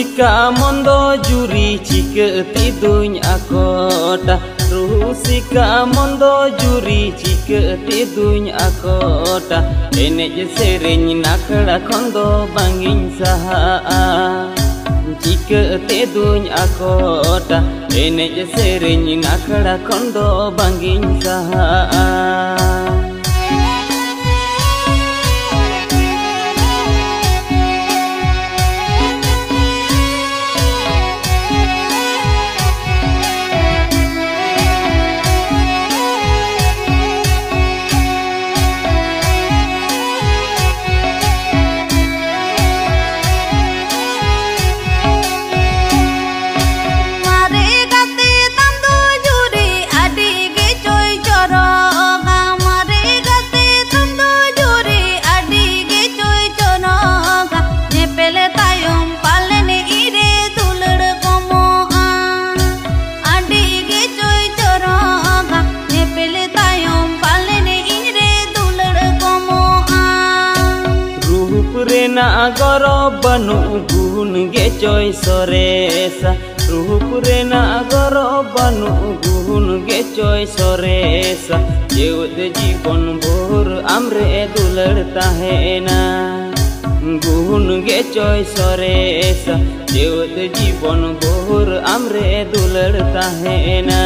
Rusika mondo juri jika tiduny akota. Rusika mondo juri jika tiduny akota. Enek sereny nakala kondo bangin saha. Jika tiduny akota. Enek sereny nakala kondo bangin saha. Rena goro banu gun ge coy soresa. Rup rena goro banu gun ge coy soresa. Jeut jibon bor amre dular tahena. Gun ge coy soresa. Jeut jibon bor amre dular tahena.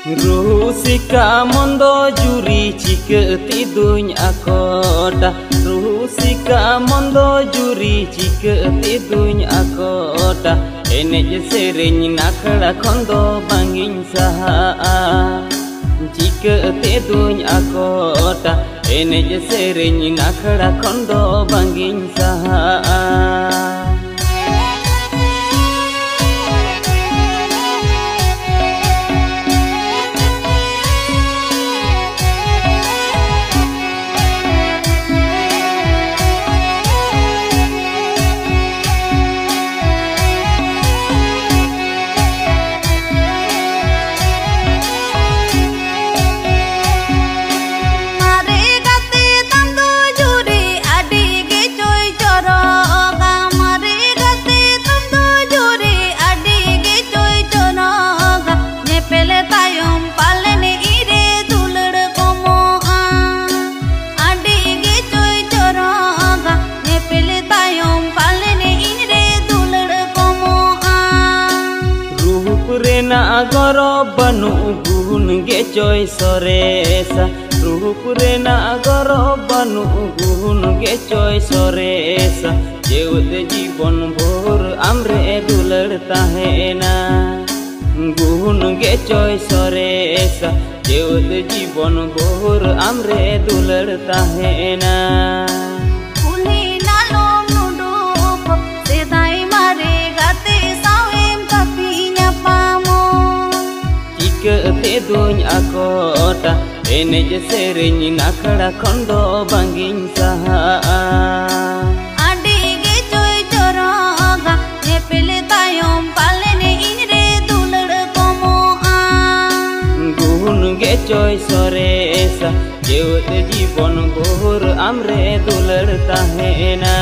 Rusika mondo juri jika tiduny akota. Rusika mondo juri jika tiduny akota. Enek sereny nakala kondo bangin saha. Jika tiduny akota. Enek sereny nakala kondo bangin saha. Rena goro banu gun ge coy soresa. Rup rena goro banu gun ge coy soresa. Jeut jibon bor amre dular tahena. Gun ge coy soresa. Jeut jibon bor amre dular tahena. Tiduny akota. Enek sereny nakala kondo bangin saha. Adi ge coy coroga. Nepele tayom palene inre dular komoa. Gun ge coy soresa. Jeut jibon bor amre dular tahena.